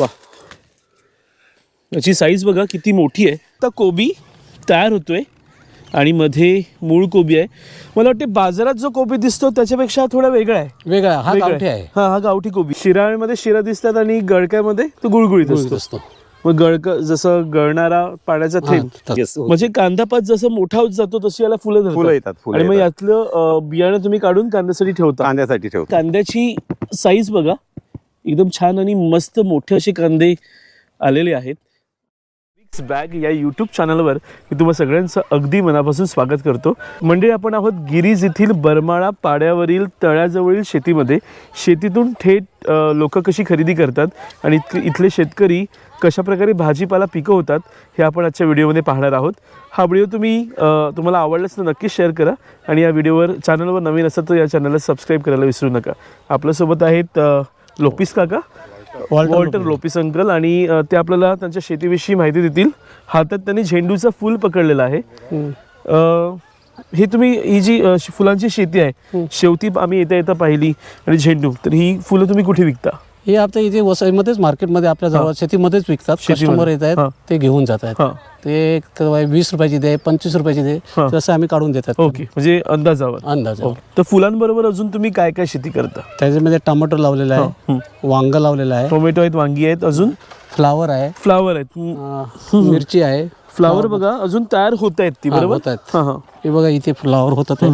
वा, याची साईज बघा किती मोठी आहे. आता कोबी तयार होतोय आणि मध्ये मूळ कोबी आहे. मला वाटते बाजारात जो कोबी दिसतो त्याच्यापेक्षा थोडा वेगळा आहे. वेगळा हा गावठी आहे. हा गावठी कोबी. शिराळ्यामध्ये शिरा दिसतात आणि गळक्यामध्ये तो गुळगुळीत असतो. मग गळक जसं गळणारा पाण्याचा थेंब. म्हणजे कांदापात जसं मोठा होत जातो तशी याला फुलं येतात. आणि मग यातलं बियाणं तुम्ही काढून कांद्यासाठी ठेवता. कांद्याची साईज बघा एकदम छान आणि मस्त मोठे असे कांदे आलेले आहेत. बॅग या यूट्यूब चॅनलवर मी तुम्हा सगळ्यांचं अगदी मनापासून स्वागत करतो. म्हणजे आपण आहोत गिरीज येथील बरमाळा पाड्यावरील तळ्याजवळील शेतीमध्ये. शेतीतून थेट लोक कशी खरेदी करतात आणि इथले शेतकरी कशा प्रकारे भाजीपाला पिकवतात हे आपण आजच्या व्हिडिओमध्ये पाहणार आहोत. हा व्हिडिओ तुम्हाला आवडलाच तर नक्कीच शेअर करा आणि या व्हिडिओवर चॅनलवर नवीन असेल तर या चॅनलला सबस्क्राईब करायला विसरू नका. आपल्यासोबत आहेत लोपिस काका, वॉल्टर लोपिस अंकल, आणि ते आपल्याला त्यांच्या शेतीविषयी माहिती देतील. हातात त्यांनी झेंडूचं फूल पकडलेलं आहे. ही तुम्ही ही जी फुलांची शेती आहे, शेवती आम्ही येता पाहिली, आणि झेंडू, तर ही फुलं तुम्ही कुठे विकता? हे आपल्या इथे वसईमध्येच मार्केटमध्ये आपल्या जवळ शेतीमध्येच विकतात. कस्टमर येत आहेत ते घेऊन जात आहेत. ते 20 रुपयाची दे, 25 रुपयाची दे, तसं आम्ही काढून देतात. ओके, म्हणजे अंदाजावर. तर फुलांबरोबर अजून तुम्ही काय काय शेती करता? त्याच्यामध्ये टोमॅटो लावलेला आहे, वांग लावलेला आहे, टोमॅटो आहेत, वांगी आहेत, अजून फ्लावर आहे, मिरची आहे. फ्लावर बघा अजून तयार होत आहेत ती, बरोबर होत आहेत. हे बघा इथे फ्लावर होतात.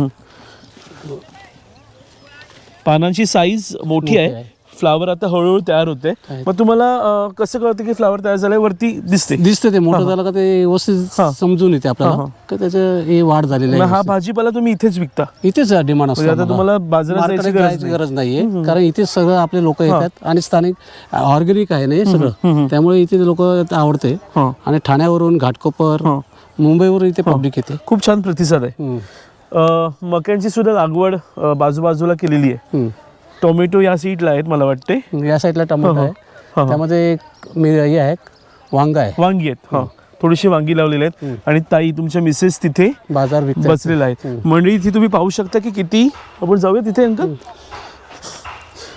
पानांची साईज मोठी आहे. फ्लावर आता हळूहळू तयार होते. मग तुम्हाला कसं कळतं की फ्लावर तयार झालंय? वरती दिसते ते मोठं झालं का ते व्यवस्थित समजून येते आपल्याला का त्याचं हे वाढ झालेली आहे. हा भाजीपाला तुम्ही इथेच विकता? इथेच डिमांड असतो. आता तुम्हाला बाजारात जायची गरज नाहीये, कारण इथे सगळं आपले लोक येतात आणि स्थानिक ऑर्गॅनिक आहे ना सगळं, त्यामुळे इथे लोक आवडते. आणि ठाण्यावरून, घाटकोपर, मुंबईवरून इथे पब्लिक येते. खूप छान प्रतिसाद आहे. मक्यांची सुद्धा लागवड बाजूबाजूला केलेली आहे. टोमॅटो या साईडला आहेत मला वाटते. या साईडला टोमॅटो आहे, त्यामध्ये हे आहे वांगी आहेत. थोडीशी वांगी लावलेली आहेत. आणि ताई तुमच्या मिसेस तिथे बाजार बसलेला आहेत. मंडळी इथे तुम्ही पाहू शकता की किती. आपण जाऊया तिथे अंकल.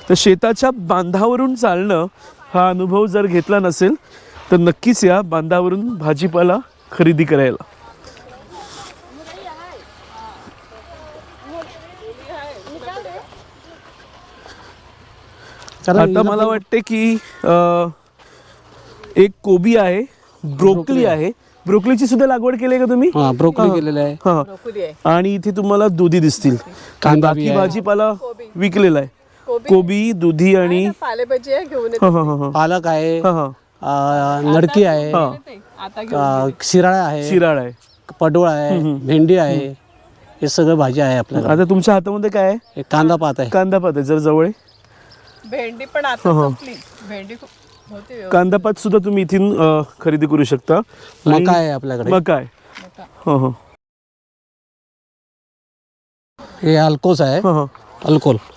तर शेताच्या बांधावरून चालणं हा अनुभव जर घेतला नसेल तर नक्कीच या बांधावरून भाजीपाला खरेदी करायला. आता मला वाटते की एक कोबी आहे, ब्रोकली आहे. ब्रोकलीची सुद्धा लागवड केली आहे का तुम्ही? ब्रोकली केलेलं आहे. आणि इथे तुम्हाला दुधी दिसतील. बाकी भाजीपाला विकलेला आहे. कोबी, दुधी आणि पालक आहे, नडकी आहे, शिराळा आहे, पडवळ आहे, भेंडी आहे. हे सगळं भाज्या आहे आपल्याला. आता तुमच्या हातामध्ये काय आहे? कांदापात आहे. कांदापात आहे. जर जवळ भेंडी पण आता संपली. भेंडी होती. कांदापात सुद्धा तुम्ही इथून खरेदी करू शकता. मका आहे आपल्याकडे. मका आहे. हे अल्कोस आहे.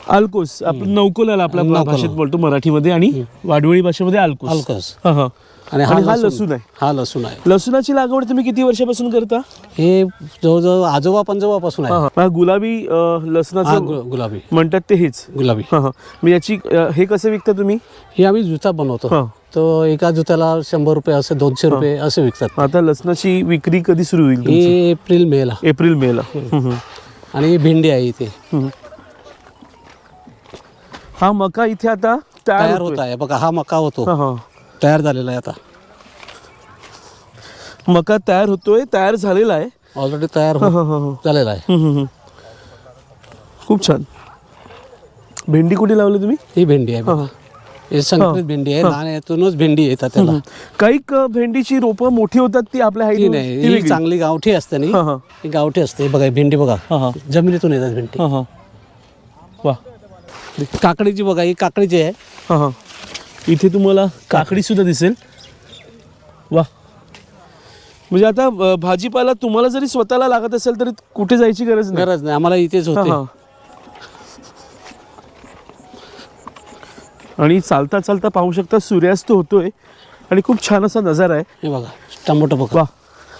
अल्कोस आपण नौकोलाला आपल्या भाषेत बोलतो मराठीमध्ये, आणि वाडवळी भाषेमध्ये अल्कोस. आणि हा लसूण आहे. हा लसूण आहे. लसूणाची लागवड तुम्ही किती वर्षापासून करता? हे जवळजवळ आजोबा पंजोबापासून आहे. गुलाबी लसणाचं गुलाबी म्हणतात ते हेच गुलाबी. मग याची हे कसं विकता तुम्ही? हे आम्ही जुता बनवतो. तो एका जुत्याला 100 रुपये असे, 200 रुपये असे विकतात. आता लसणाची विक्री कधी सुरू होईल? हे एप्रिल मेला. आणि भेंडी आहे इथे. हा मका इथे आता तयार होत आहे बघा. हा मका होतो, तयार झालेला आहे. आता मका तयार होतोय, तयार झालेला आहे ऑलरेडी, तयार झालेला आहे. खूप छान. भेंडी कुठे लावली तुम्ही? ही भेंडी आहे बघा. हे संकरित भेंडी आहे. लहान यातूनच भेंडी येतात त्याला. काही भेंडीची रोपं मोठी होतात ती आपल्या हाईट नाही. ही चांगली गावठी असते ना, ही गावठी असते. बघा भेंडी बघा, जमिनीतून येतात भेंडी. वा. काकडीची बघा, ही काकडीची आहे. इथे तुम्हाला काकडी सुद्धा दिसेल. वा. म्हणजे आता भाजीपाला तुम्हाला जरी स्वतःला लागत असेल तरी कुठे जायची गरज नाही. आम्हाला इथेच होते. आणि चालता चालता पाहू शकता सूर्यास्त होतोय आणि खूप छान असा नजारा आहे. हे बघा टोमॅटो बघा. वा.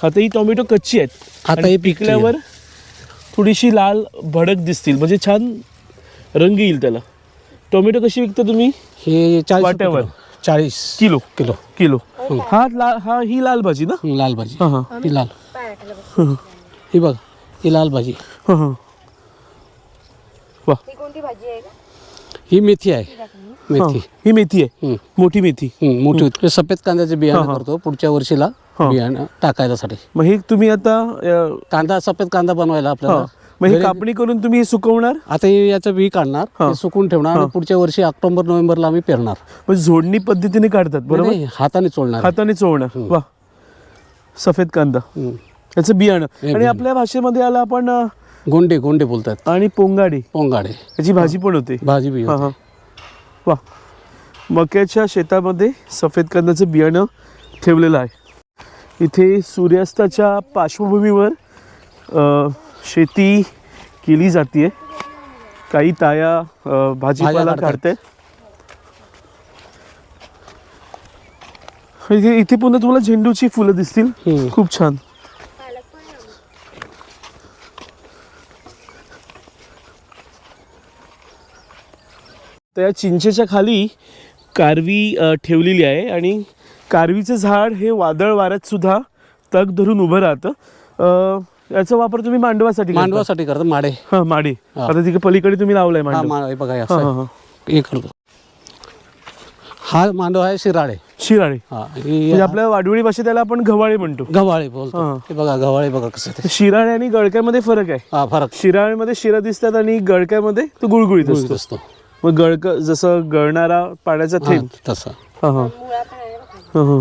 आता ही टोमॅटो कच्ची आहेत. आता ही पिकल्यावर थोडीशी लाल भडक दिसतील, म्हणजे छान रंग येईल त्याला. टोमॅटो कशी विकता तुम्ही? हे 40 वाट्यावर 40 किलो किलो किलो हा ही लाल भाजी ना. लाल भाजी. हां हां ही लाल. ही बघ, ही लाल भाजी. हां हां. वा. ही मेथी आहे. मेथी. ही मेथी आहे. मोठी मेथी. मोठी होती. सफेद कांद्याचे बियाणं करतो पुढच्या वर्षीला बियाणं टाकायसाठी. मग हे तुम्ही आता कांदा, सफेद कांदा बनवायला आपल्याला. मग हे कापणी करून तुम्ही सुकवणार. आता याचं बी काढणार, ते सुकून ठेवणार आणि पुढच्या वर्षी ऑक्टोबर नोव्हेंबरला आम्ही पेरणार. म्हणजे झोडणी पद्धतीने काढतात बरोबर. नाही, हाताने चोळणार. हाताने चोळणार. वा. सफेद कांदा याचं बियाणं. आणि आपल्या भाषेमध्ये आला आपण गोंडे गोंडे बोलतात. आणि पोंगाडे पोंगाडे याची भाजी पण होते. भाजी बी हां हां. वा. मक्याच्या शेतामध्ये सफेद कांद्याचं बियाणं ठेवलेलं आहे. इथे सूर्यास्ताच्या पार्श्वभूमीवर शेती केली जाते. काही ताया भाजीपाला काढते. इथे पुन्हा तुम्हाला झेंडूची फुलं दिसतील. खूप छान. त्या चिंचेच्या खाली कारवी ठेवलेली आहे आणि कारवीचं झाड हे वादळ वाऱ्यात सुद्धा तग धरून उभं राहतं. याचा वापर तुम्ही मांडवासाठी करतो. माडे. हा माडे. आता तिकडे पलीकडे तुम्ही लावलाय मांडव. बघा हे करतो. हा मांडव आहे शिराळे. शिराळे. म्हणजे आपल्या वाडवळी भाषेत त्याला आपण गव्हाळे म्हणतो. गव्हाळे बोलतो. हे बघा गव्हाळे बघा कसं ते. शिराळे आणि गळक्यामध्ये फरक आहे. हा फरक. शिराळेमध्ये शिरा दिसतात आणि गळक्यामध्ये तो गुळगुळीत असतो. मग गळक जसं गळणारा पाण्याचा थेंब तसा. हा हा.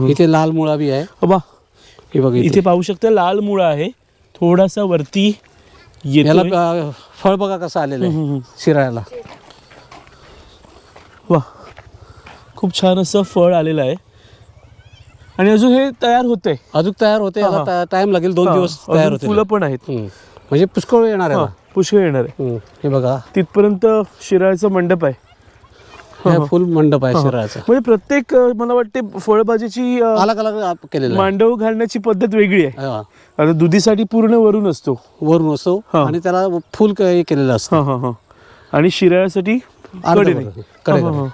इथे लाल मुळा बी आहे. बाबा हे बघा इथे पाहू शकता लाल मुळा आहे. थोडासा वरती याला फळ बघा कसं आलेलं आहे शिराळ्याला. वा. खूप छान असं फळ आलेलं आहे. आणि अजून हे तयार होते. अजून तयार होते. याला टाइम लागेल. 2 दिवस तयार होते. फुलं पण आहेत. म्हणजे पुष्कळ येणार आहे. पुष्कळ येणार आहे. हे बघा तिथपर्यंत शिराळ्याचा मंडप आहे. फुल मंडप आहे शिराळ्याचा. म्हणजे प्रत्येक मला वाटते फळभाजीची अलग अलग केलेलं मांडव घालण्याची पद्धत वेगळी आहे. आता दुधीसाठी पूर्ण वरून असतो. वरून असतो आणि त्याला फुल केलेलं असतं. आणि शिराळ्यासाठी कडेने.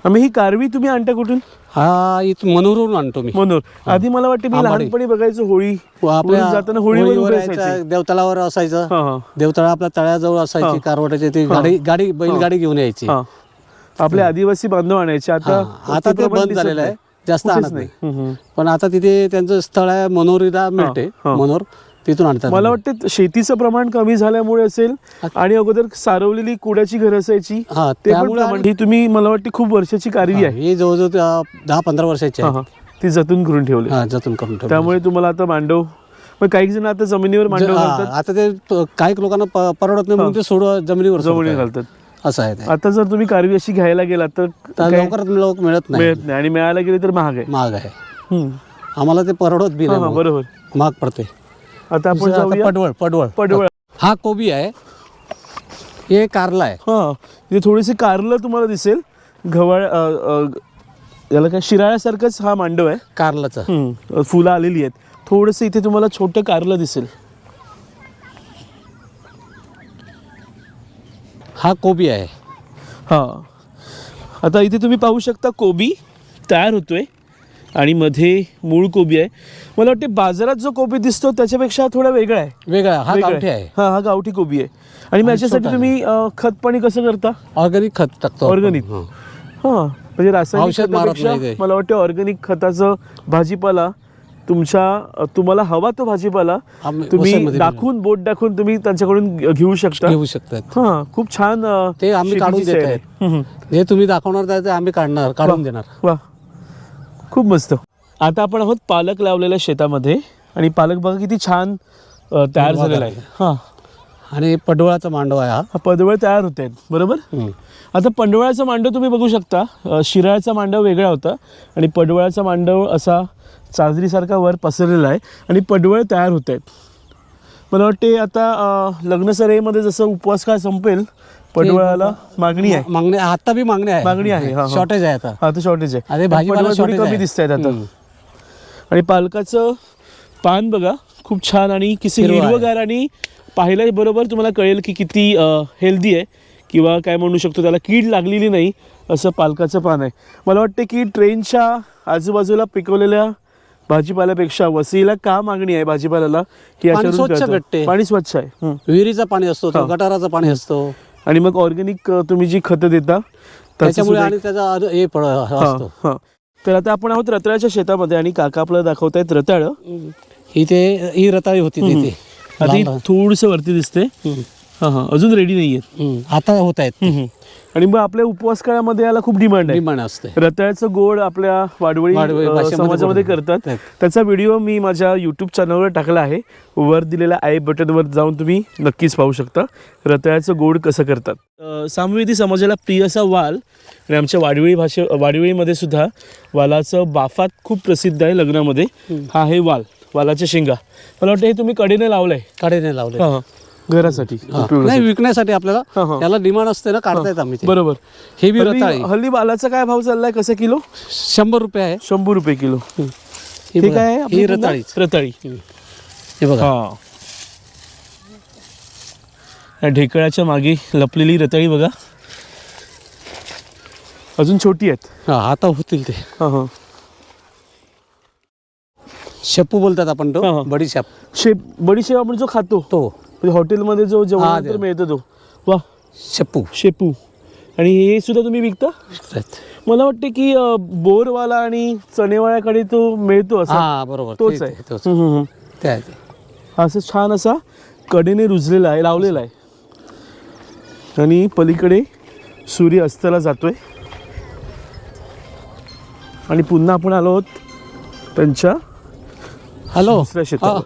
आम्ही ही कारवी तुम्ही आणता कुठून. हा इथं मनोरून आणतो मी. मनोर. आधी मला वाटते मी लहानपणी बघायचो होळी जाताना होळीवर देवतळावर असायचं. देवतळा आपल्या तळ्याजवळ असायची कारवटाची. ती गाडी बैलगाडी घेऊन यायची. आपले आदिवासी बांधव आणायचे. आता ते बंद झालेलं आहे. जास्त आणत नाही. पण आता तिथे त्यांचं स्थळ आहे मनोरीला मिळते. मनोर तिथून आणतात. मला वाटतं शेतीचं प्रमाण कमी झाल्यामुळे असेल आणि अगोदर सारवलेली कुड्याची घर असायची त्यामुळे तुम्ही मला वाटते खूप वर्षाची कारवी आहे. हे जवळजवळ 10-15 वर्षाची आहे. ती जतून करून ठेवली. जतून करून ठेवली. त्यामुळे तुम्हाला आता मांडव. मग काही जण आता जमिनीवर मांडव घालतात. आता ते काही लोकांना परवडत नाही म्हणून ते जमिनीवर घालतात. असं आहे. आता जर तुम्ही कारवी अशी घ्यायला गेला तर लवकर मिळत नाही आणि मिळायला गेले तर महाग आहे. आम्हाला ते परवडत बी नाही. बरोबर महाग पडते. आता आपण पडवळ. हा कोबी आहे. हे कारला आहे. इथे थोडीशी कारलं तुम्हाला दिसेल. गव्हाळ याला काय शिराळ्यासारखंच हा मांडव आहे. कारलाचं फुलं आलेली आहेत. थोडंसं इथे तुम्हाला छोटं कारलं दिसेल. हा कोबी आहे. आता इथे तुम्ही पाहू शकता कोबी तयार होतोय आणि मध्ये मूळ कोबी आहे. मला वाटते बाजारात जो कोबी दिसतो त्याच्यापेक्षा थोडा वेगळा आहे. हा गावठी आहे. हा गावठी कोबी आहे. आणि याच्यासाठी तुम्ही खत पाणी कसं करता. ऑर्गॅनिक खत टाकतो. ऑर्गॅनिक. म्हणजे रासायनिक खतापेक्षा मला वाटतं ऑर्गॅनिक खताचं भाजीपाला तुम्हाला हवा तो भाजीपाला तुम्ही बोट दाखवून तुम्ही त्यांच्याकडून घेऊ शकता. खूप छान. ते आम्ही काढून देत आहेत. जे तुम्ही दाखवणार ते आम्ही काढून देणार. वा. खूप मस्त. आता आपण आहोत पालक लावलेल्या शेतामध्ये आणि पालक बघा किती छान तयार झालेला आहे. आणि पडवळाचा मांडव आहे. हा पडवळ तयार होत आहेत बरोबर. आता पडवळाचा मांडव तुम्ही बघू शकता. शिराळ्याचा मांडव वेगळा होता आणि पडवळाचा मांडव असा चादरीसारखा वर पसरलेला आहे आणि पडवळ तयार होत आहेत. मला वाटते आता लग्न सराईमध्ये जसं उपवास काळ संपेल पडवळाला मागणी आहे. आता बी मागणी आहे. शॉर्टेज आहे आता शॉर्टेज आहे. थोडी कमी दिसत आहेत आता. आणि पालकाचं पान बघा खूप छान आणि किती हिरवगार आणि पाहिल्या बरोबर तुम्हाला कळेल की किती हेल्दी आहे. किंवा काय म्हणू शकतो त्याला कीड लागलेली नाही असं पालकाचं पान आहे. मला वाटतं की ट्रेनच्या आजूबाजूला पिकवलेल्या भाजीपाल्यापेक्षा वसईला का मागणी आहे भाजीपाल्याला की याच्यावरून स्वच्छ कळतं. भेटते. पाणी स्वच्छ आहे. विहिरीचं पाणी असतो तो, गटाराचं पाणी असतो, आणि मग ऑर्गॅनिक तुम्ही जी खतं देता त्याच्यामुळे आणि त्याचा हे असतो. हां. तर आता आपण आहोत रताळ्याच्या शेतामध्ये आणि काका आपल्याला दाखवतायत रताळ. इथे ही रताळी होती तिथे, आधी थोडंसं वरती दिसते. हां, अजून रेडी नाहीये, आता होत आहेत. आणि मग आपल्या उपवास काळामध्ये याला खूप डिमांड आहे. डिमांड असते. रताळ्याचं गोड आपल्या वाडवळी भाषेमध्ये समाजामध्ये गोड करतात. करतात. त्याचा व्हिडिओ मी माझ्या यूट्यूब चॅनलवर टाकला आहे. वर दिलेल्या आय बटनवर जाऊन तुम्ही नक्कीच पाहू शकता रताळ्याचं गोड कसं करतात. सामवेदी समाजाला प्रिय असा वाल, आणि आमच्या वाडवळीमध्ये सुद्धा वालाचं बाफात खूप प्रसिद्ध आहे लग्नामध्ये. हा आहे वालाच्या शेंगा. मला वाटतं हे तुम्ही कडेने लावलंय. कडेने लावले. हां, घरासाठी नाही, विकण्यासाठी आपल्याला त्याला डिमांड असते ना, काढतायत आम्ही ते. बरोबर. हे बी रताळी हल्ली वालाचा काय भाव चाललाय, कसं किलो? 100 रुपये आहे. 100 रुपये किलो. हे हे काय आहे? ही रताळी. हे बघा, या ढेकळाच्या मागे लपलेली रताळी बघा, अजून छोटी आहेत. आता होतील ते. हां, शेपू बोलतात आपण तो, बडीशेप. बडीशेप आपण जो खातो तो म्हणजे हॉटेलमध्ये जो जेवणानंतर मिळतो तो. वा, शेपू. आणि हे सुद्धा तुम्ही विकता? मला वाटते की बोरवाला आणि चणेवाळ्याकडे तो मिळतो असं. बरोबर, तोच आहे. ते आहे. असं छान असा कडेने रुजलेला आहे, लावलेला आहे. आणि पलीकडे सूर्य अस्ताला जातोय. आणि पुन्हा आपण आलो आहोत त्यांच्या दुसऱ्या शेतावर.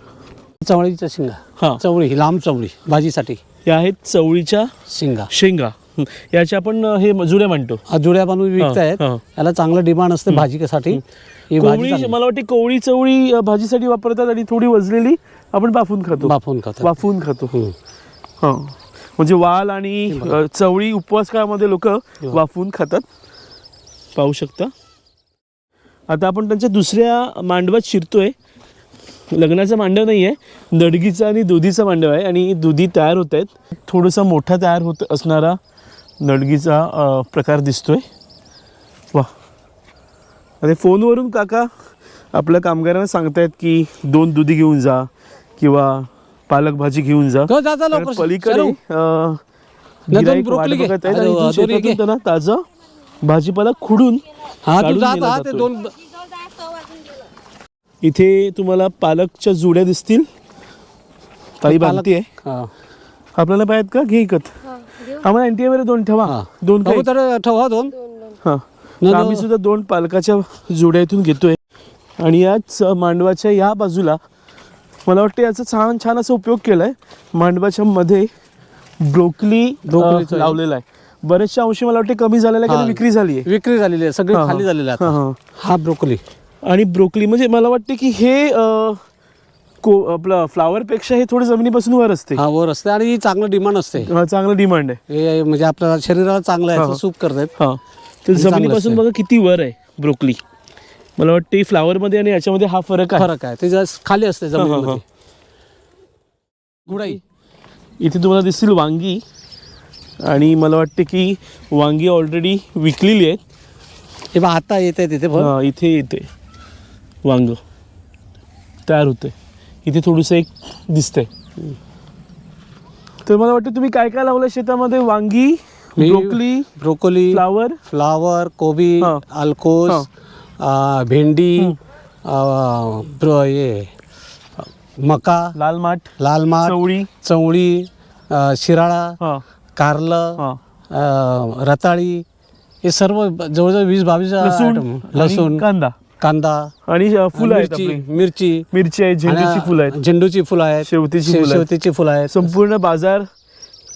चवळीच्या शेंगा. चवळी, लांब चवळी भाजीसाठी. या आहेत चवळीच्या शेंगा. याच्या आपण हे जुड्या म्हणतो. जुड्या बनवून विकतायत. याला चांगलं डिमांड असते भाजीसाठी. कोवळी, मला वाटते कोवळी चवळी भाजीसाठी वापरतात, आणि थोडी वजलेली आपण वाफून खातो. हां, म्हणजे वाल आणि चवळी उपवास काळामध्ये लोक वाफून खातात. पाहू शकता. आता आपण त्यांच्या दुसऱ्या मांडवात शिरतोय. लग्नाचा मांडव नाही आहे, नडगीचा आणि दुधीचा मांडव आहे. आणि दुधी तयार होत आहेत. थोडासा मोठा तयार होत असणारा नडगीचा प्रकार दिसतोय. वा. आणि फोनवरून काका आपल्या कामगारांना सांगतायत की 2 दुधी घेऊन जा किंवा पालक भाजी घेऊन जा. पलीकडे गिऱ्हाईक वाट बघत आहेत, आणि इथून शेतातून त्यांना ताजा भाजीपाला खुडून काढून नेला जातोय. इथे तुम्हाला पालकच्या जुड्या दिसतील. ताई बांधतीये. आपल्याला पाहिजेत का? घे इकत. आम्हाला अँटीमध्ये 2 ठेवा. 2 ठेवा 2. आम्ही सुद्धा 2 पालकाच्या जुड्या इथून घेतोय. आणि याच मांडवाच्या या बाजूला मला वाटतं याचा छान असा उपयोग केलाय. मांडवाच्या मध्ये ब्रोकली लावलेला आहे. बरेचशा अंशी मला वाटते कमी झालेला आहे, विक्री झालेली आहे. सगळे खाली झालेले आहे. हा ब्रोकली. आणि ब्रोकली म्हणजे मला वाटते की हे आपलं फ्लावर पेक्षा हे थोडं जमिनीपासून वर असते. वर असते आणि चांगलं डिमांड असते. चांगलं डिमांड आहे. म्हणजे आपल्या शरीराला चांगलं आहे, सूप करतात. तर जमिनीपासून बघा किती वर आहे ब्रोकली. मला वाटते फ्लावर मध्ये आणि याच्यामध्ये हा फरक आहे. ते जस्ट खाली असते जमिनीमध्ये. गुडाई. इथे तुम्हाला दिसतील वांगी. आणि मला वाटते की वांगी ऑलरेडी विकलेली आहेत. हे बघा, आता येते तिथे. इथे येते वांग तयार होते. इथे थोडंसं एक दिसतंय. तर मला वाटतं तुम्ही काय काय लावलं शेतामध्ये? वांगी, ब्रोकोली, फ्लावर, कोबी, अलकोस, भेंडी, मका, लाल माठ, चवळी, शिराळा, कारलं, रताळी, हे सर्व जवळजवळ 20-22 लसूण, कांदा आणि फुलं आहेत. मिरची आहे, झेंडूची फुलं आहेत, शेवतीची फुलं आहेत. संपूर्ण बाजार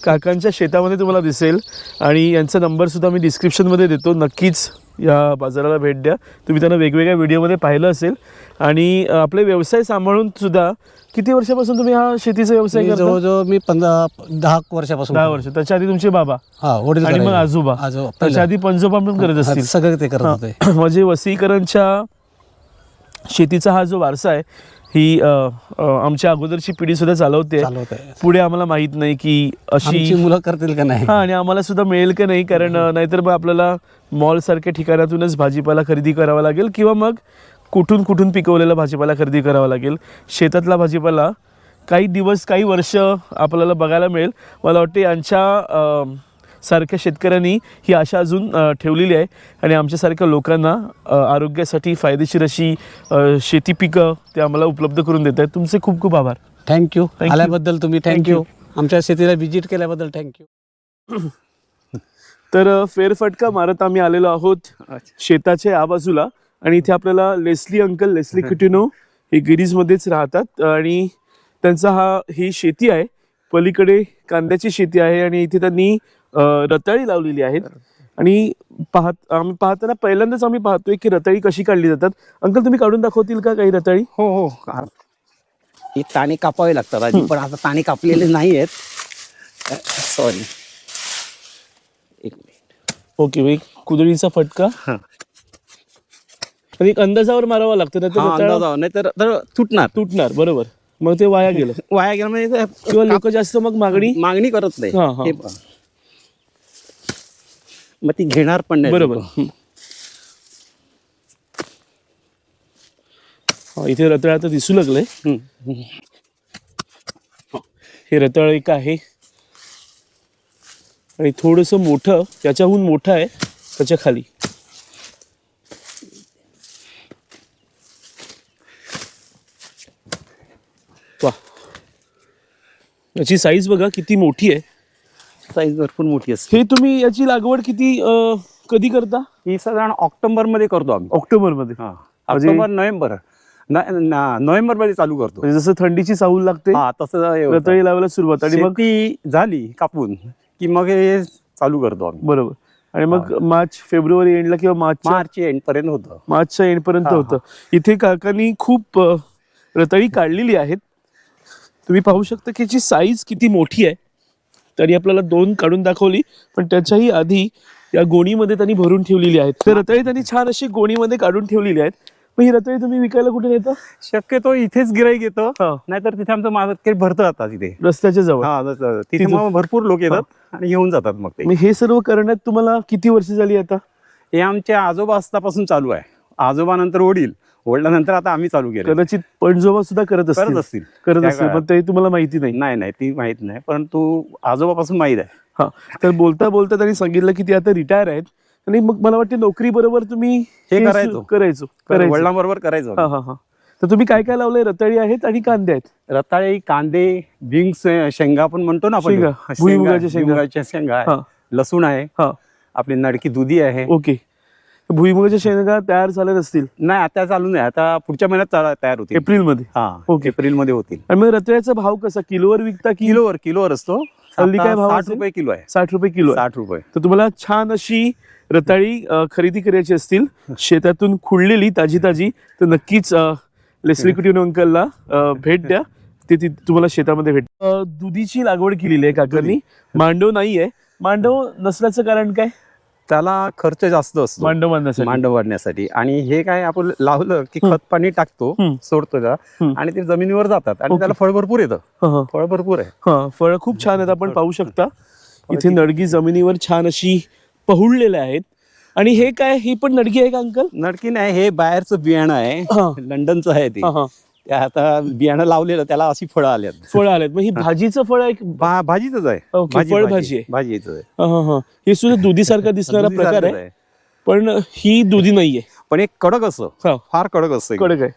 काकांच्या शेतामध्ये तुम्हाला दिसेल. आणि यांचा नंबर सुद्धा मी डिस्क्रिप्शनमध्ये देतो. नक्कीच या बाजाराला भेट द्या. तुम्ही त्यांना वेगवेगळ्या व्हिडिओमध्ये पाहिलं असेल. आणि आपले व्यवसाय सांभाळून सुद्धा किती वर्षापासून तुम्ही हा शेतीचा व्यवसाय करता? जवळजवळ मी 10 वर्षापासून. 10 वर्ष. त्याच्या आधी तुमचे बाबा वडील आणि मग आजोबा. त्याच्या आधी पंजोबा पण करत असतील. सगळं ते करत होते. म्हणजे वसईकरांच्या शेतीचा हा जो वारसा आहे ही आमच्या अगोदरची पिढी सुद्धा चालवते. पुढे आम्हाला माहित नाही की अशी मुलं करतील का नाही. हा, आणि आम्हाला सुद्धा मिळेल का नाही, कारण नाहीतर मग आपल्याला मॉल सारख्या ठिकाणातूनच भाजीपाला खरेदी करावा लागेल किंवा मग कुठून कुठून पिकवलेला भाजीपाला खरेदी करावा लागेल. शेतातला भाजीपाला काही दिवस काही वर्ष आपल्याला बघायला मिळेल. मला वाटतं यांच्या सारख्या शेतकऱ्यांनी ही आशा अजून ठेवलेली आहे आणि आमच्यासारख्या लोकांना आरोग्यासाठी फायदेशीर अशी शेती पिकं ते आम्हाला उपलब्ध करून देत आहेत. तुमचे खूप खूप आभार. Thank you you. आल्याबद्दल तुम्ही. थँक्यू आमच्या शेतीला व्हिजिट केल्याबद्दल थँक्यू. तर फेरफटका मारत आम्ही आलेलो आहोत शेताच्या या बाजूला आणि इथे आपल्याला लेस्ली कुटिनो हे गिरीजमध्येच राहतात आणि त्यांचा ही शेती आहे. पलीकडे कांद्याची शेती आहे आणि इथे त्यांनी रताळी लावलेली आहेत आणि आम्ही पाहताना पहिल्यांदाच आम्ही पाहतोय की रताळी कशी काढली जातात. अंकल, तुम्ही काढून दाखवतील का काही रताळी? हो. हे ताणे कापावे लागतात आधी, पण आता ताणे कापलेले नाही आहेत. सॉरी, एक मिनिट. ओके, कुदळीचा फटका आणि एक अंदाजावर मारावा लागतो, नाही तर तुटणार. बरोबर, मग ते वाया गेलं. वाया गेलं म्हणजे किंवा लोक जास्त मग मागणी करत नाही. हा. हे पहा. मग ती घेणार पण नाही. बरोबर. इथे रताळ आता दिसू लागलंय. हे रताळ एक आहे आणि थोडस मोठं, त्याच्याहून मोठं आहे त्याच्या खाली. वा, याची साईज बघा किती मोठी आहे. साईज भरपूर मोठी असते. हे तुम्ही याची लागवड कधी करता? ही साधारण ऑक्टोबर मध्ये करतो आम्ही. ऑक्टोबर मध्ये? ऑक्टोबर नोव्हेंबर मध्ये चालू करतो. म्हणजे जसं थंडीची चाहूल लागते तसं रताळी लावायला सुरुवात, आणि मग ती झाली कापून की मग हे चालू करतो आम्ही. बरोबर. आणि मग मार्च फेब्रुवारी एंडला किंवा मार्च एंड पर्यंत होतं. मार्चच्या एंड पर्यंत होतं. इथे काकांनी खूप रताळी काढलेली आहेत. तुम्ही पाहू शकता की याची साईज किती मोठी आहे. तरी आपल्याला 2 काढून दाखवली, पण त्याच्याही आधी या गोणीमध्ये त्यांनी भरून ठेवलेली आहेत. तर रताळी त्यांनी छान अशी गोणीमध्ये काढून ठेवलेली आहेत. मग ही रताळी तुम्ही विकायला कुठे नेता? शक्यतो इथेच गिराईक येतं, नाहीतर तिथे आमचं मार्केट भरतं आता तिथे रस्त्याच्या जवळ. तिथे मग भरपूर लोक येतात आणि घेऊन जातात. मग ते हे सर्व करण्यात तुम्हाला किती वर्ष झाली आता? हे आमच्या आजोबा असतापासून चालू आहे. आजोबा नंतर वडिलांनंतर आता आम्ही चालू केलं. कदाचित पणजोबा सुद्धा करत असतील. पण ते तुम्हाला माहिती नाही. नाही ती माहित नाही, परंतु आजोबापासून माहित आहे. हा, तर बोलता बोलता त्यांनी सांगितलं की ते आता रिटायर आहेत आणि मग मला वाटते नोकरी बरोबर तुम्ही हे करायचो. वडिलांबरोबर करायचो. हा. तर तुम्ही काय काय लावलंय? रताळी आहेत आणि कांदे आहेत. रताळी, कांदे, बीन्स, शेंगा पण म्हणतो ना आपण, भुईमुगाच्या शेंगा, लसूण आहे, आपली नडकी दुधी आहे. ओके. भुईमुगाच्या शेंगा तयार झाल्या असतील? नाही, आता चालू नाही, आता पुढच्या महिन्यात तयार होतील. एप्रिलमध्ये? ओके, एप्रिलमध्ये होतील. आणि मग रताळ्याचा भाव कसा? किलोवर विकता की? किलोवर असतो. हल्ली काय भाव? 60 रुपये किलो आहे. 60 रुपये किलो? 60 रुपये. तर तुम्हाला छान अशी रताळी खरेदी करायची असतील शेतातून खुडलेली ताजी, तर नक्कीच लेस्ली कुटिनो अंकलला भेट द्या. ते तुम्हाला शेतामध्ये भेट. दुधीची लागवड केलेली आहे काकांनी. मांडव नाहीये. मांडव नसल्याचं कारण काय? त्याला खर्च जास्त असतो मांडव वाढण्यासाठी. आणि हे काय आपण लावलं की खत पाणी टाकतो, सोडतो त्याला, आणि ते जमिनीवर जातात आणि त्याला फळ भरपूर येतं. फळ भरपूर आहे. फळ खूप छान आहेत. आपण पाहू शकता इथे नडगी जमिनीवर छान अशी पहुडलेल्या आहेत. आणि हे काय, ही पण नडगी आहे का अंकल? नडकी नाही, हे बाहेरचं बियाणं आहे, लंडनचं आहे ते. आता बियाणं लावलेलं, त्याला अशी फळं आल्यात. मग ही भाजीचं फळ आहे? भाजीच आहे. फळभाजी आहे. भाजीच आहे. हे सुद्धा दुधीसारखा दिसणारा प्रकार आहे, पण ही दुधी नाहीये. पण एक कडक असं, फार कडक असतं. कडक आहे.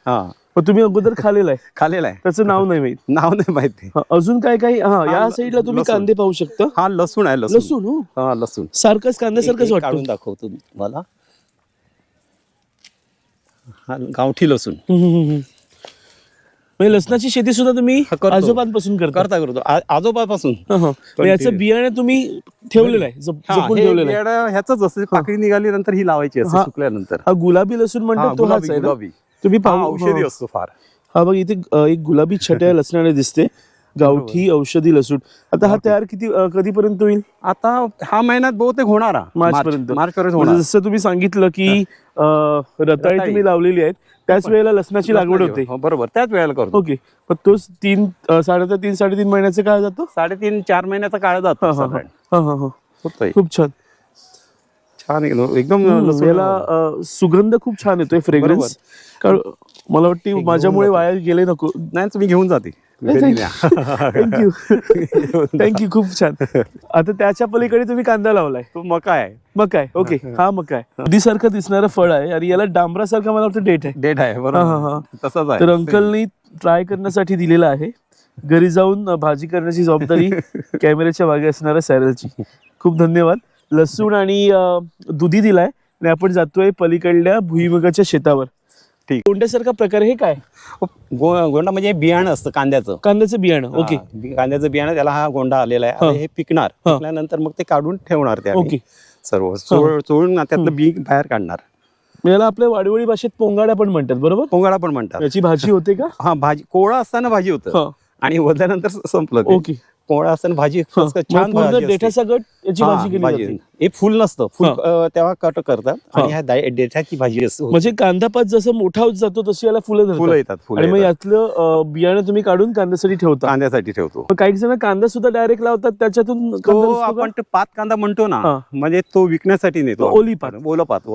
तुम्ही अगोदर खाल्लेला आहे? त्याचं नाव नाही माहिती. अजून काय काय? या साईडला तुम्ही कांदे पाहू शकता. लसूण आहे. लसूण सारखंच कांद्यासारखंच वाटतं. काढून दाखवतो मला. गावठी लसूण. म्हणजे लसणाची शेती सुद्धा तुम्ही आजोबांपासून करतो? आजोबापासून. याचं बियाणे तुम्ही ठेवलेलं आहे, जपून ठेवलेलं आहे? ह्याच असं पाकळी निघाली नंतर ही लावायची असते सुकल्यानंतर. हा गुलाबी लसूण म्हणतात तो हाच आहे? गुलाबी. तुम्ही औषधी असतो फार. हा बघ, इथे एक गुलाबी छट्या लसणाने दिसते. गावठी औषधी लसूण. आता हा तयार कधीपर्यंत होईल? आता हा महिन्यात बहुतेक होणार मार्च पर्यंत होणार. म्हणजे जसं तुम्ही सांगितलं की रताळी तुम्ही लावलेली आहेत त्याच वेळेला लसणाची लागवड होते. हो, बरोबर त्याच वेळेला करतो. ओके, पण तोच 3 साडेतीन महिन्याचा काळ जातो. 3.5-4 महिन्याचा काळ जातो साधारण. होतोय. खूप छान छान एकदम लसूण याला सुगंध खूप छान येतोय, फ्रेग्रन्स. मला वाटतं माझ्यामुळे वाया गेले नको. नाही, तुम्ही घेऊन जाते. थँक्यू थँक्यू, खूप छान. आता त्याच्या पलीकडे तुम्ही कांदा लावलाय. तो मका आहे. मकाय, ओके. हा मकाय दुधीसारखं दिसणारं फळ आहे आणि याला डांबरासारखं मला वाटतं डेट आहे. डेट आहे, बरोबर तसंच आहे. तर अंकलनी ट्राय करण्यासाठी दिलेला आहे. घरी जाऊन भाजी करण्याची जबाबदारी कॅमेऱ्याच्या मागे असणाऱ्या सॅरलची. खूप धन्यवाद. लसूण आणि दुधी दिलाय आणि आपण जातोय पलीकडल्या भुईमुगाच्या शेतावर. ठीक. गोंड्यासारखा प्रकार हे काय? गोंडा म्हणजे बियाणं असतं कांद्याचं. कांद्याचं बियाणं. ओके. कांद्याचं बियाणं, त्याला हा गोंडा आलेला आहे. आता हे पिकणार. पिकल्यानंतर मग ते काढून ठेवणार ते. ओके. सर्व चोळून त्यातलं बी बाहेर काढणार. याला आपल्या वाडवळी भाषेत पोंगाड्या पण म्हणतात, बरोबर? पोंगाडा पण म्हणतात. याची भाजी होते का? हा, भाजी कोवळा असताना भाजी होतं आणि वजल्यानंतर संपलं ते. ओके. कोवळा असताना भाजी छान भाजी देठासकट याची भाजी केली जाते. हे फुल नसतं. फुल तेव्हा कट करतात आणि ह्या देठाची भाजी असते. म्हणजे कांदा पात जसं मोठा होत जातो तशी याला फुलं येतात. आणि मग यातलं बियाणं तुम्ही काढून कांद्यासाठी ठेवता. कांद्यासाठी ठेवतो. काही जण कांदा सुद्धा डायरेक्ट लावतात, त्याच्यातून आपण पात कांदा म्हणतो ना, म्हणजे तो विकण्यासाठी नेतो. ओली पात,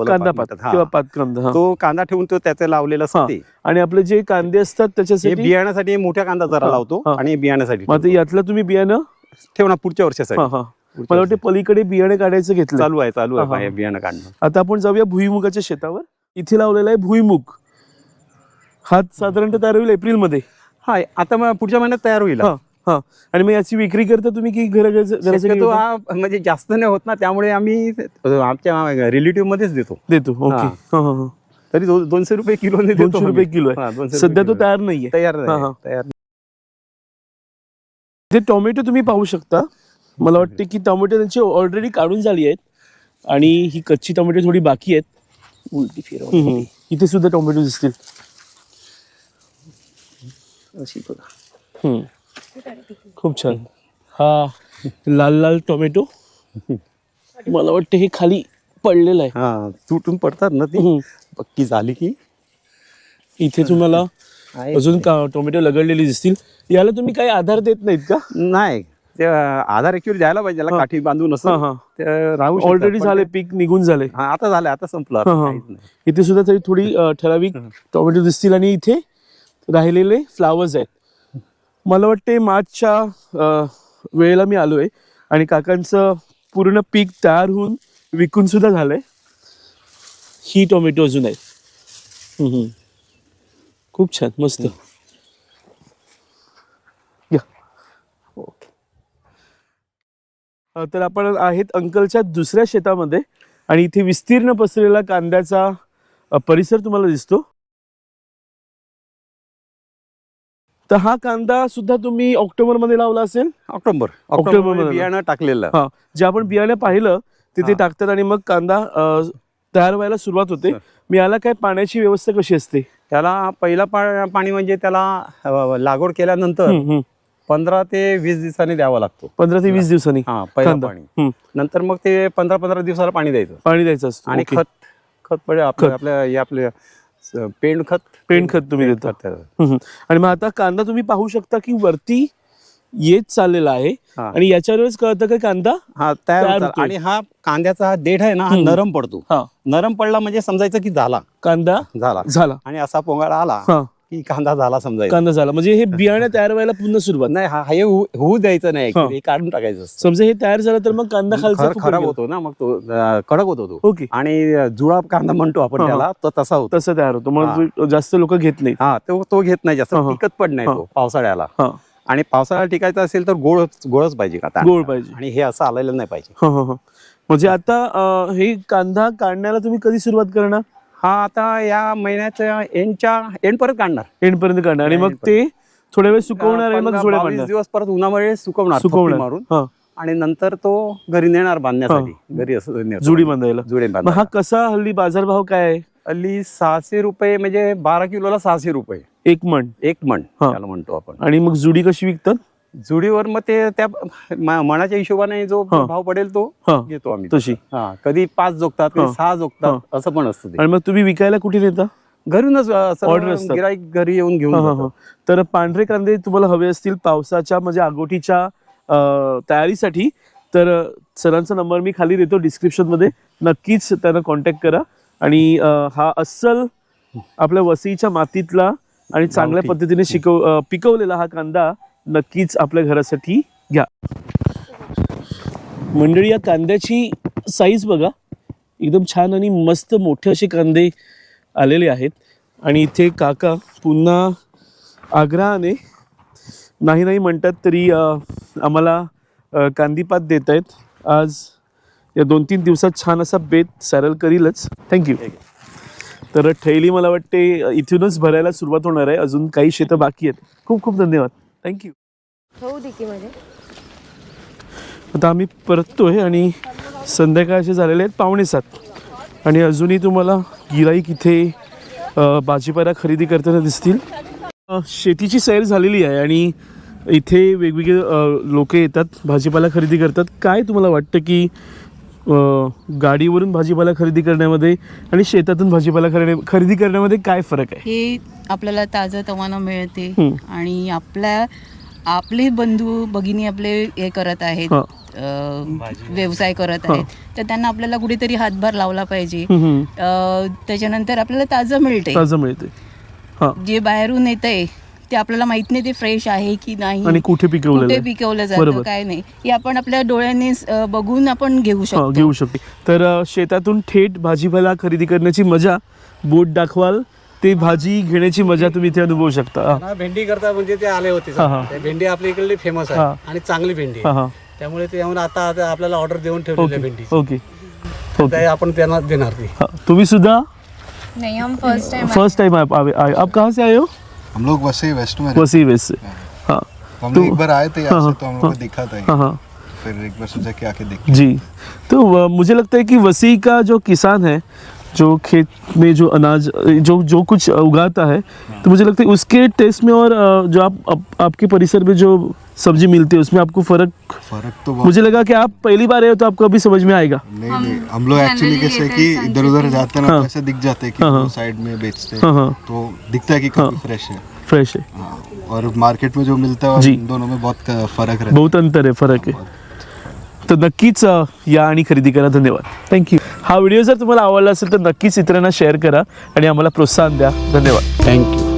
कांदा पात किंवा पात कांदा. तो कांदा ठेवून तो त्याचे लावलेला असते. आणि आपले जे कांदे असतात त्याच्यासाठी बियाण्यासाठी मोठ्या कांदा जरा लावतो आणि बियाण्यासाठी मग यातलं तुम्ही बियाणं ठेवणार पुढच्या वर्षासाठी. मला वाटतं पलीकडे बियाणे काढायचं घेतलं. चालू आहे बियाणं काढणं. आता आपण जाऊया भुईमुगाच्या शेतावर. इथे लावलेला आहे भुईमुग. हा साधारणतः तयार होईल एप्रिलमध्ये. हा, आता मग पुढच्या महिन्यात तयार होईल. आणि मग याची विक्री करता तुम्ही की घरासाठी? म्हणजे जास्त नाही होत ना, त्यामुळे आम्ही आमच्या रिलेटिव्ह मध्येच देतो. ओके. तरी 200 रुपये किलो. 200 रुपये किलो आहे सध्या. तो तयार नाहीये. तयार. ते टोमॅटो तुम्ही पाहू शकता. मला वाटते की टोमॅटो त्यांची ऑलरेडी काढून झाली आहेत आणि ही कच्ची टोमॅटो थोडी बाकी आहेत. उलटी फिरव. इथे सुद्धा टोमॅटो दिसतील. खूप छान. हा लाल लाल टोमॅटो. मला वाटतं हे खाली पडलेलं आहे. हा, तुटून पडतात ना ती. पक्की झाली की इथे तुम्हाला अजून टोमॅटो लगडलेली दिसतील. याला तुम्ही काही आधार देत नाहीत का? नाही, ते आधार ऍक्च्युअली द्यायला पाहिजे. त्याला काठी बांधून राहू. ऑलरेडी झाले, पीक निघून झाले. आता झाले, आता संपलं. इथे सुद्धा तरी थोडी ठराविक टोमॅटो दिसतील आणि इथे राहिलेले फ्लावर्स आहेत. मला वाटते मार्चच्या वेळेला मी आलोय आणि काकांचं पूर्ण पीक तयार होऊन विकून सुद्धा झालंय. ही टोमॅटो अजून आहेत. खूप छान, मस्त. तर आपण आहेत अंकलच्या दुसऱ्या शेतामध्ये आणि इथे विस्तीर्ण पसरलेला कांद्याचा परिसर तुम्हाला दिसतो. तर हा कांदा सुद्धा तुम्ही ऑक्टोबर मध्ये लावला असेल. ऑक्टोबर बियाणं टाकलेलं. जे आपण बियाणं पाहिलं तिथे टाकतात आणि मग कांदा तयार व्हायला सुरुवात होते. मी याला काय पाण्याची व्यवस्था कशी असते? त्याला पहिला पाणी म्हणजे त्याला लागवड केल्यानंतर 15 ते 20 दिवसांनी द्यावा लागतो. 15 ते 20 दिवसांनी पहिला पाणी. नंतर मग ते 15-15 दिवसाला पाणी द्यायचं असतं. आणि खत आपलं पेंडखत तुम्ही देतात. आणि मग आता कांदा तुम्ही पाहू शकता की वरती येत चाललेला आहे आणि याच्यावरच कळतं की कांदा तयार होतो. आणि हा कांद्याचा देठ आहे ना, हा नरम पडतो. नरम पडला म्हणजे समजायचं की कांदा झाला आणि असा पोंगाळा आला की कांदा झाला समजायचा. कांदा झाला म्हणजे हे बियाणे तयार व्हायला पुन्हा सुरुवात. नाही, हे होऊ द्यायचं नाही, हे काढून टाकायचं. समजा हे तयार झालं तर मग कांदा खालचा खराब होतो ना, मग तो कडक होतो तो. ओके. आणि जुळा कांदा म्हणतो आपण त्याला, तो तसा होतो. तसं तयार होतो. मग जास्त लोक घेत नाही. तो घेत नाही जास्त. टिकत पण नाही तो पावसाळ्याला. आणि पावसाळ्याला टिकायचं असेल तर गोळच पाहिजे का? गोळ पाहिजे. आणि हे असं आलेलं नाही पाहिजे. म्हणजे आता हे कांदा काढण्याला तुम्ही कधी सुरुवात करणार? आता या महिन्याच्या एंड पर्यंत काढणार. आणि मग ते थोड्या वेळ सुकवणार आणि मग 22 दिवस परत उन्हामुळे सुकवणार मारून. आणि नंतर तो घरी नेणार बांधण्यासाठी. घरी असं जुडी बांधायला. हा कसा हल्ली बाजारभाव काय आहे? हल्ली 600 रुपये, म्हणजे 12 किलोला 600 रुपये. एक मण त्याला म्हणतो आपण. आणि मग जुडी कशी विकतात? जुडीवर मग ते त्या मनाच्या हिशोबाने जो भाव पडेल तो घेतो आम्ही तशी. कधी 5 जोगतात कधी 6 जोगतात असं पण असतं ते. आणि मग तुम्ही विकायला कुठे नेता? घरूनच Order असतात. गिराईक घरी येऊन घेऊन जातात. तर पांढरे कांदे तुम्हाला हवे असतील पावसाच्या म्हणजे आगोटीच्या तयारीसाठी तर सरांचा नंबर मी खाली देतो डिस्क्रिप्शन मध्ये, नक्कीच त्यांना कॉन्टॅक्ट करा. आणि हा अस्सल आपल्या वसईच्या मातीतला आणि चांगल्या पद्धतीने पिकवलेला हा कांदा नक्कीच आपल्या घरासाठी घ्या. मंडळी, या कांद्याची साईज बघा, एकदम छान आणि मस्त मोठे असे कांदे आलेले आहेत. आणि इथे काका पुन्हा आग्रहाने नाही म्हणतात तरी आम्हाला कांदीपात देत आहेत. आज या 2-3 दिवसात छान असा बेत सॅरल करीलच. थँक्यू. तर ठेली मला वाटते इथूनच भरायला सुरुवात होणार आहे, अजून काही शेतं बाकी आहेत. खूप खूप धन्यवाद. थँक्यू. आता आम्ही परततोय आणि संध्याकाळचे झालेले आहेत 6:45 आणि अजूनही तुम्हाला गिराईक इथे भाजीपाला खरेदी करताना दिसतील. शेतीची सैर झालेली आहे आणि इथे वेगवेगळे लोक येतात, भाजीपाला खरेदी करतात. काय तुम्हाला वाटतं की गाडीवरून भाजीपाला खरेदी करण्यामध्ये आणि शेतातून भाजीपाला खरेदी करण्यामध्ये काय फरक आहे? हे आपल्याला ताजं तवानं मिळते आणि आपले बंधू भगिनी आपले हे करत आहेत, व्यवसाय करत आहेत, तर त्यांना आपल्याला कुठेतरी हातभार लावला पाहिजे. त्याच्यानंतर आपल्याला ताजं मिळते. जे बाहेरून येतंय ते आपल्याला माहित नाही ते फ्रेश आहे की नाही आणि कुठे पिकवलं जातं काय नाही, हे आपण आपल्या डोळ्यांनी बघून आपण घेऊ शकतो. तर शेतातून थेट भाजीपाला खरेदी करण्याची मजा, बोट दाखवाल ते भाजी घेण्याची मजा तुम्ही इथे अनुभवू शकता. भेंडी करता म्हणजे ते आले होते. भेंडी आपल्या इकडली फेमस आहे आणि चांगली भेंडी, त्यामुळे ते आता आपल्याला ऑर्डर देऊन ठेवलेली आहे भेंडी. ओके, आपण त्यांना देणार ती. तुम्ही सुद्धा? नहीं, हम फर्स्ट टाइम आप कहाँ से आए हो? हम लोग वसई वेस्ट में वसई वेस्ट से. हाँ, हम लोग एक बार आए थे यहाँ से, तो हम लोग को दिखा था, फिर एक बार सोचा कि आके देखें. जी, तो मुझे लगता है कि वसई का जो किसान है, जो खेत में जो अनाज जो कुछ उगाता है, तो मुझे लगता है उसके टेस्ट में और जो आपके परिसर में जो सब्जी मिलती है उसमें आपको फर्क तो मुझे लगा कि आप पहली बार आए हो तो आपको अभी समझ में आएगा. नहीं, हम लोग एक्चुअली कैसे कि इधर उधर जाते हैं ना, ऐसे दिख जाते हैं कि साइड में बेचते हैं, तो दिखता है कि काफी फ्रेश है. और मार्केट में जो मिलता है इन दोनों में बहुत फर्क है, बहुत अंतर है, फरक है. तर नक्कीच या आणि खरेदी करा. धन्यवाद. थँक्यू. हा व्हिडिओ जर तुम्हाला आवडला असेल तर नक्कीच इतरांना शेअर करा आणि आम्हाला प्रोत्साहन द्या. धन्यवाद. थँक्यू.